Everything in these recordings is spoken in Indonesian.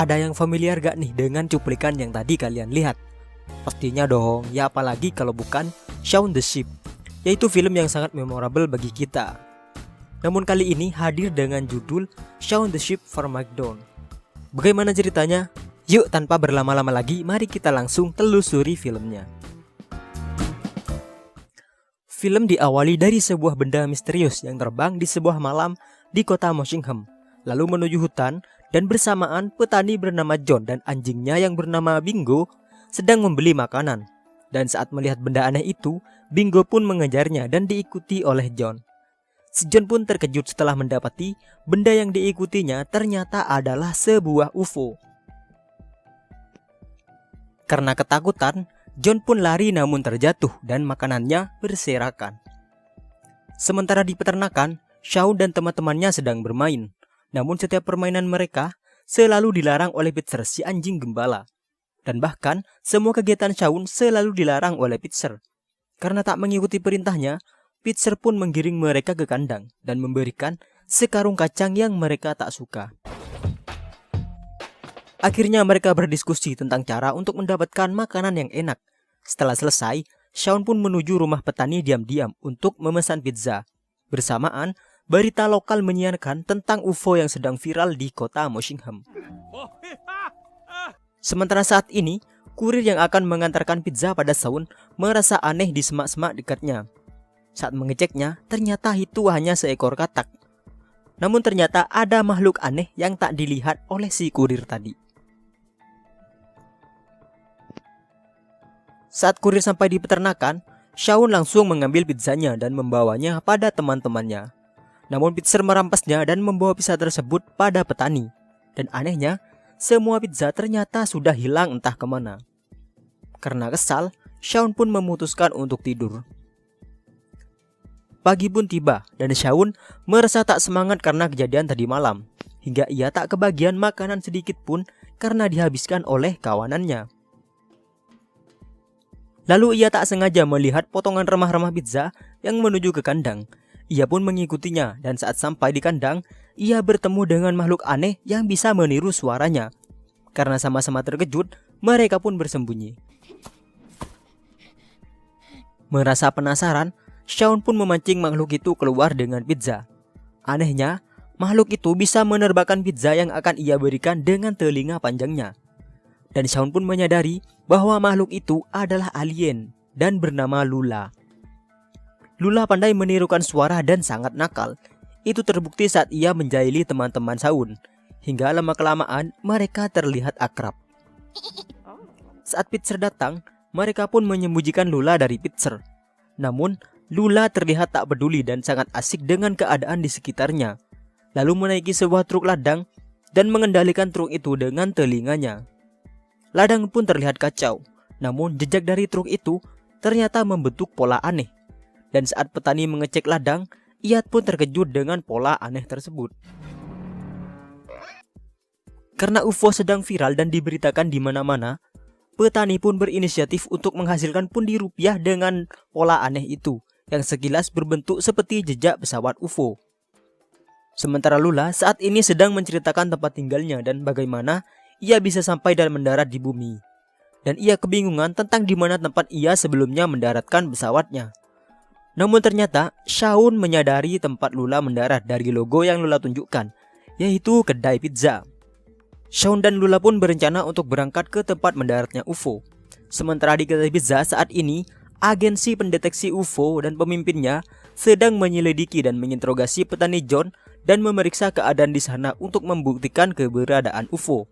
Ada yang familiar gak nih dengan cuplikan yang tadi kalian lihat? Pastinya dong, ya apalagi kalau bukan Shaun the Sheep, yaitu film yang sangat memorable bagi kita. Namun kali ini hadir dengan judul Shaun the Sheep Farmageddon. Bagaimana ceritanya? Yuk tanpa berlama-lama lagi, mari kita langsung telusuri filmnya. Film diawali dari sebuah benda misterius yang terbang di sebuah malam di kota Moshingham, lalu menuju hutan, dan bersamaan petani bernama John dan anjingnya yang bernama Bingo sedang membeli makanan. Dan saat melihat benda aneh itu, Bingo pun mengejarnya dan diikuti oleh John. Si John pun terkejut setelah mendapati benda yang diikutinya ternyata adalah sebuah UFO. Karena ketakutan, John pun lari namun terjatuh dan makanannya berserakan. Sementara di peternakan, Shaun dan teman-temannya sedang bermain. Namun setiap permainan mereka selalu dilarang oleh Pitzer, si anjing gembala. Dan bahkan semua kegiatan Shaun selalu dilarang oleh Pitzer. Karena tak mengikuti perintahnya, Pitzer pun menggiring mereka ke kandang dan memberikan sekarung kacang yang mereka tak suka. Akhirnya mereka berdiskusi tentang cara untuk mendapatkan makanan yang enak. Setelah selesai, Shaun pun menuju rumah petani diam-diam untuk memesan pizza. Bersamaan, berita lokal menyiarkan tentang UFO yang sedang viral di kota Moshingham. Sementara saat ini, kurir yang akan mengantarkan pizza pada Shaun merasa aneh di semak-semak dekatnya. Saat mengeceknya, ternyata itu hanya seekor katak. Namun ternyata ada makhluk aneh yang tak dilihat oleh si kurir tadi. Saat kurir sampai di peternakan, Shaun langsung mengambil pizzanya dan membawanya pada teman-temannya. Namun Pitzer merampasnya dan membawa pizza tersebut pada petani. Dan anehnya, semua pizza ternyata sudah hilang entah kemana. Karena kesal, Shaun pun memutuskan untuk tidur. Pagi pun tiba dan Shaun merasa tak semangat karena kejadian tadi malam. Hingga ia tak kebagian makanan sedikit pun karena dihabiskan oleh kawanannya. Lalu ia tak sengaja melihat potongan remah-remah pizza yang menuju ke kandang. Ia pun mengikutinya dan saat sampai di kandang, ia bertemu dengan makhluk aneh yang bisa meniru suaranya. Karena sama-sama terkejut, mereka pun bersembunyi. Merasa penasaran, Shaun pun memancing makhluk itu keluar dengan pizza. Anehnya, makhluk itu bisa menerbangkan pizza yang akan ia berikan dengan telinga panjangnya. Dan Shaun pun menyadari bahwa makhluk itu adalah alien dan bernama Lula. Lula pandai menirukan suara dan sangat nakal. Itu terbukti saat ia menjahili teman-teman Shaun. Hingga lama-kelamaan mereka terlihat akrab. Saat Pitzer datang, mereka pun menyembunyikan Lula dari Pitzer. Namun, Lula terlihat tak peduli dan sangat asik dengan keadaan di sekitarnya. Lalu menaiki sebuah truk ladang dan mengendalikan truk itu dengan telinganya. Ladang pun terlihat kacau, namun jejak dari truk itu ternyata membentuk pola aneh. Dan saat petani mengecek ladang, ia pun terkejut dengan pola aneh tersebut. Karena UFO sedang viral dan diberitakan di mana-mana, petani pun berinisiatif untuk menghasilkan pundi rupiah dengan pola aneh itu, yang sekilas berbentuk seperti jejak pesawat UFO. Sementara Lula saat ini sedang menceritakan tempat tinggalnya dan bagaimana ia bisa sampai dan mendarat di bumi. Dan ia kebingungan tentang di mana tempat ia sebelumnya mendaratkan pesawatnya. Namun ternyata Shaun menyadari tempat Lula mendarat dari logo yang Lula tunjukkan, yaitu kedai pizza. Shaun dan Lula pun berencana untuk berangkat ke tempat mendaratnya UFO. Sementara di kedai pizza saat ini, agensi pendeteksi UFO dan pemimpinnya sedang menyelidiki dan menginterogasi petani John dan memeriksa keadaan di sana untuk membuktikan keberadaan UFO.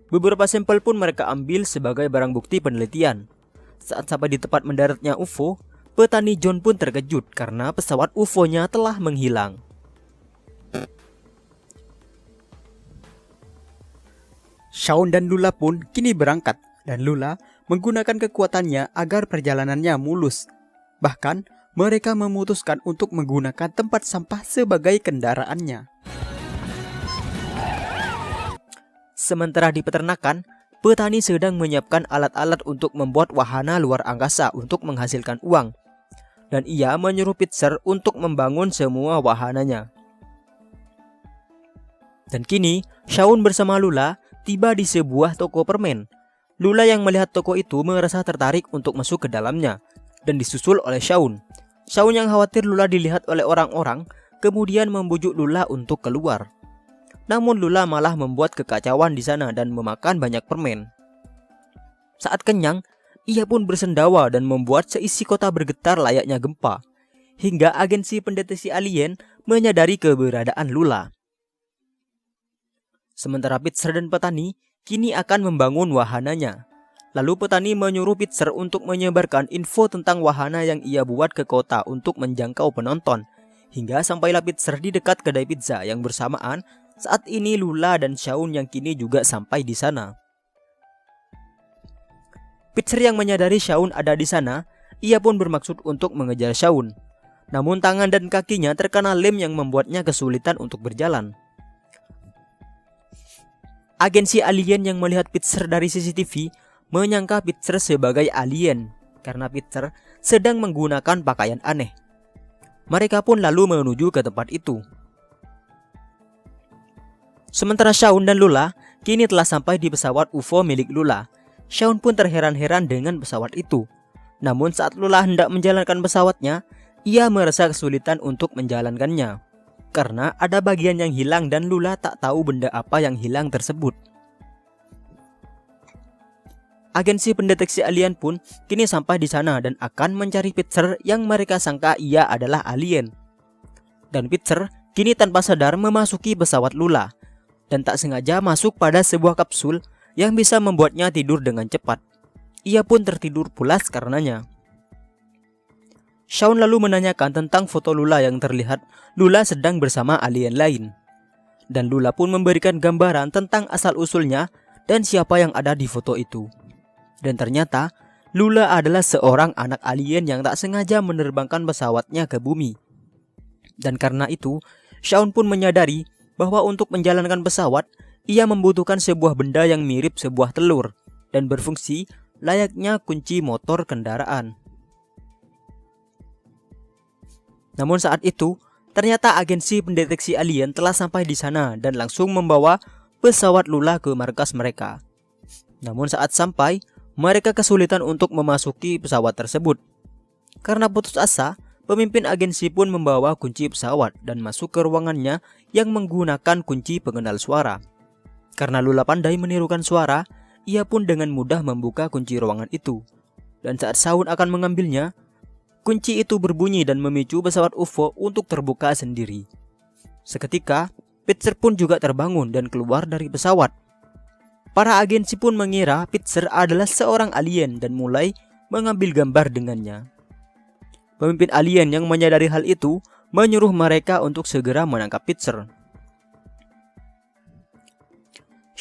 Beberapa sampel pun mereka ambil sebagai barang bukti penelitian. Saat sampai di tempat mendaratnya UFO, petani John pun terkejut karena pesawat UFO-nya telah menghilang. Shaun dan Lula pun kini berangkat dan Lula menggunakan kekuatannya agar perjalanannya mulus. Bahkan mereka memutuskan untuk menggunakan tempat sampah sebagai kendaraannya. Sementara di peternakan, petani sedang menyiapkan alat-alat untuk membuat wahana luar angkasa untuk menghasilkan uang. Dan ia menyuruh Pitzer untuk membangun semua wahananya. Dan kini, Shaun bersama Lula tiba di sebuah toko permen. Lula yang melihat toko itu merasa tertarik untuk masuk ke dalamnya dan disusul oleh Shaun. Shaun yang khawatir Lula dilihat oleh orang-orang kemudian membujuk Lula untuk keluar. Namun Lula malah membuat kekacauan di sana dan memakan banyak permen. Saat kenyang, ia pun bersendawa dan membuat seisi kota bergetar layaknya gempa, hingga agensi pendeteksi alien menyadari keberadaan Lula. Sementara Pitzer dan petani kini akan membangun wahananya. Lalu petani menyuruh Pitzer untuk menyebarkan info tentang wahana yang ia buat ke kota untuk menjangkau penonton, hingga sampailah Pitzer di dekat kedai pizza yang bersamaan saat ini Lula dan Shaun yang kini juga sampai di sana. Pitzer yang menyadari Shaun ada di sana, ia pun bermaksud untuk mengejar Shaun. Namun tangan dan kakinya terkena lem yang membuatnya kesulitan untuk berjalan. Agensi alien yang melihat Pitzer dari CCTV menyangka Pitzer sebagai alien karena Pitzer sedang menggunakan pakaian aneh. Mereka pun lalu menuju ke tempat itu. Sementara Shaun dan Lula kini telah sampai di pesawat UFO milik Lula. Shaun pun terheran-heran dengan pesawat itu. Namun saat Lula hendak menjalankan pesawatnya, ia merasa kesulitan untuk menjalankannya karena ada bagian yang hilang dan Lula tak tahu benda apa yang hilang tersebut. Agensi pendeteksi alien pun kini sampai di sana dan akan mencari Pitzer yang mereka sangka ia adalah alien. Dan Pitzer kini tanpa sadar memasuki pesawat Lula dan tak sengaja masuk pada sebuah kapsul yang bisa membuatnya tidur dengan cepat. Ia pun tertidur pulas karenanya. Shaun lalu menanyakan tentang foto Lula yang terlihat Lula sedang bersama alien lain. Dan Lula pun memberikan gambaran tentang asal-usulnya dan siapa yang ada di foto itu. Dan ternyata Lula adalah seorang anak alien yang tak sengaja menerbangkan pesawatnya ke bumi. Dan karena itu, Shaun pun menyadari bahwa untuk menjalankan pesawat, ia membutuhkan sebuah benda yang mirip sebuah telur dan berfungsi layaknya kunci motor kendaraan. Namun saat itu, ternyata agensi pendeteksi alien telah sampai di sana dan langsung membawa pesawat Lula ke markas mereka. Namun saat sampai, mereka kesulitan untuk memasuki pesawat tersebut. Karena putus asa, pemimpin agensi pun membawa kunci pesawat dan masuk ke ruangannya yang menggunakan kunci pengenal suara. Karena Lula pandai menirukan suara, ia pun dengan mudah membuka kunci ruangan itu. Dan saat Shaun akan mengambilnya, kunci itu berbunyi dan memicu pesawat UFO untuk terbuka sendiri. Seketika, Pitzer pun juga terbangun dan keluar dari pesawat. Para agensi pun mengira Pitzer adalah seorang alien dan mulai mengambil gambar dengannya. Pemimpin alien yang menyadari hal itu menyuruh mereka untuk segera menangkap Pitzer.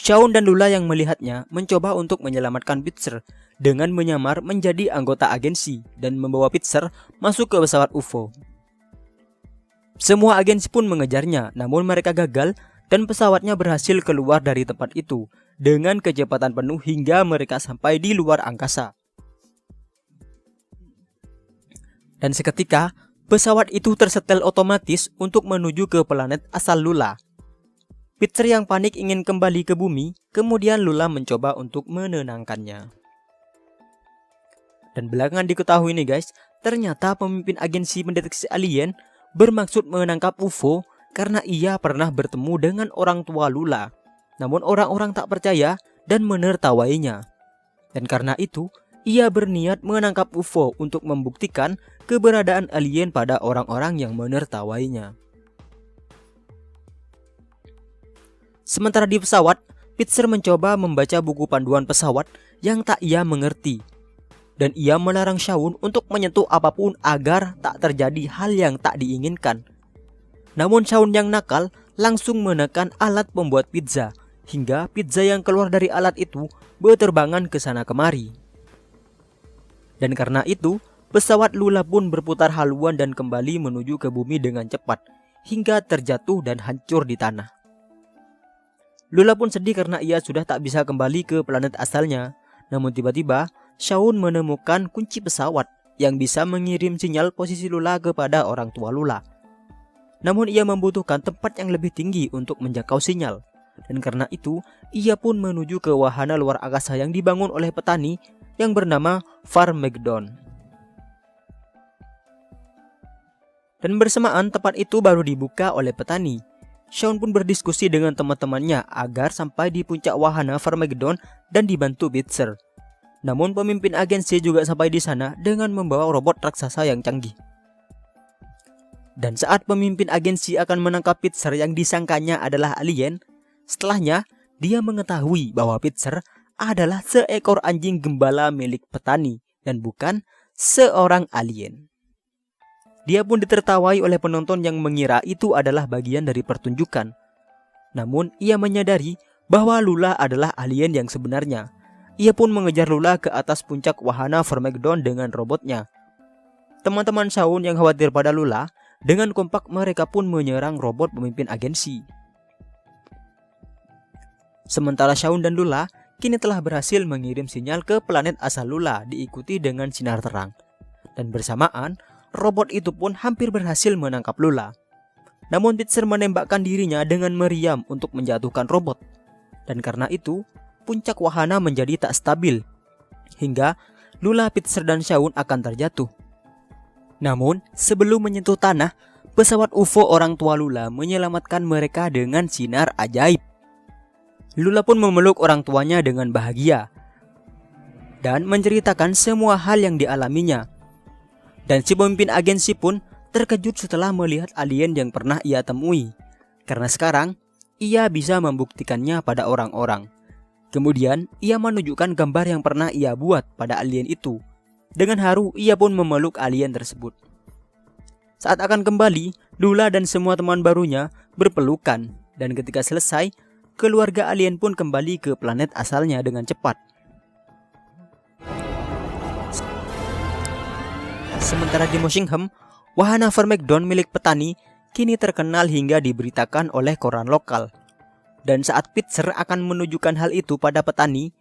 Shaun dan Lula yang melihatnya mencoba untuk menyelamatkan Pitzer dengan menyamar menjadi anggota agensi dan membawa Pitzer masuk ke pesawat UFO. Semua agensi pun mengejarnya, namun mereka gagal dan pesawatnya berhasil keluar dari tempat itu dengan kecepatan penuh hingga mereka sampai di luar angkasa. Dan seketika, pesawat itu tersetel otomatis untuk menuju ke planet asal Lula. Pitzer yang panik ingin kembali ke bumi, kemudian Lula mencoba untuk menenangkannya. Dan belakangan diketahui nih guys, ternyata pemimpin agensi pendeteksi alien bermaksud menangkap UFO karena ia pernah bertemu dengan orang tua Lula. Namun orang-orang tak percaya dan menertawainya. Dan karena itu, ia berniat menangkap UFO untuk membuktikan keberadaan alien pada orang-orang yang menertawainya. Sementara di pesawat, Pitzer mencoba membaca buku panduan pesawat yang tak ia mengerti. Dan ia melarang Shaun untuk menyentuh apapun agar tak terjadi hal yang tak diinginkan. Namun Shaun yang nakal langsung menekan alat pembuat pizza, hingga pizza yang keluar dari alat itu berterbangan ke sana kemari. Dan karena itu, pesawat Lula pun berputar haluan dan kembali menuju ke bumi dengan cepat, hingga terjatuh dan hancur di tanah. Lula pun sedih karena ia sudah tak bisa kembali ke planet asalnya. Namun tiba-tiba, Shaun menemukan kunci pesawat yang bisa mengirim sinyal posisi Lula kepada orang tua Lula. Namun ia membutuhkan tempat yang lebih tinggi untuk menjangkau sinyal. Dan karena itu, ia pun menuju ke wahana luar angkasa yang dibangun oleh petani yang bernama Farmageddon. Dan bersamaan tempat itu baru dibuka oleh petani. Shaun pun berdiskusi dengan teman-temannya agar sampai di puncak wahana Farmageddon dan dibantu Bitzer. Namun pemimpin agensi juga sampai di sana dengan membawa robot raksasa yang canggih. Dan saat pemimpin agensi akan menangkap Bitzer yang disangkanya adalah alien, setelahnya dia mengetahui bahwa Bitzer adalah seekor anjing gembala milik petani dan bukan seorang alien. Dia pun ditertawai oleh penonton yang mengira itu adalah bagian dari pertunjukan. Namun ia menyadari bahwa Lula adalah alien yang sebenarnya. Ia pun mengejar Lula ke atas puncak wahana Farmageddon dengan robotnya. Teman-teman Shaun yang khawatir pada Lula, dengan kompak mereka pun menyerang robot pemimpin agensi. Sementara Shaun dan Lula kini telah berhasil mengirim sinyal ke planet asal Lula diikuti dengan sinar terang. Dan bersamaan, robot itu pun hampir berhasil menangkap Lula. Namun Bitzer menembakkan dirinya dengan meriam untuk menjatuhkan robot. Dan karena itu, puncak wahana menjadi tak stabil. Hingga Lula, Bitzer dan Shaun akan terjatuh. Namun, sebelum menyentuh tanah, pesawat UFO orang tua Lula menyelamatkan mereka dengan sinar ajaib. Lula pun memeluk orang tuanya dengan bahagia dan menceritakan semua hal yang dialaminya. Dan si pemimpin agensi pun terkejut setelah melihat alien yang pernah ia temui, karena sekarang ia bisa membuktikannya pada orang-orang. Kemudian, ia menunjukkan gambar yang pernah ia buat pada alien itu. Dengan haru, ia pun memeluk alien tersebut. Saat akan kembali, Lula dan semua teman barunya berpelukan. Dan ketika selesai, keluarga alien pun kembali ke planet asalnya dengan cepat. Sementara di Moshingham, wahana Farmageddon milik petani kini terkenal hingga diberitakan oleh koran lokal. Dan saat Bitzer akan menunjukkan hal itu pada petani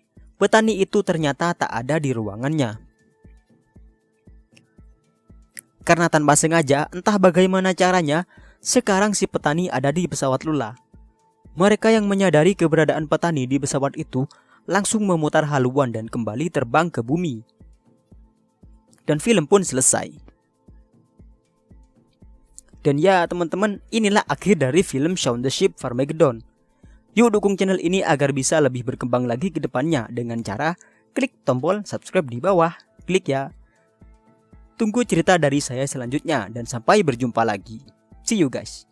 itu ternyata tak ada di ruangannya. Karena tanpa sengaja, entah bagaimana caranya, sekarang si petani ada di pesawat Lula. Mereka yang menyadari keberadaan petani di pesawat itu langsung memutar haluan dan kembali terbang ke bumi. Dan film pun selesai. Dan ya teman-teman, inilah akhir dari film Shaun the Sheep Farmageddon. Yuk dukung channel ini agar bisa lebih berkembang lagi ke depannya dengan cara klik tombol subscribe di bawah. Klik ya. Tunggu cerita dari saya selanjutnya dan sampai berjumpa lagi. See you guys.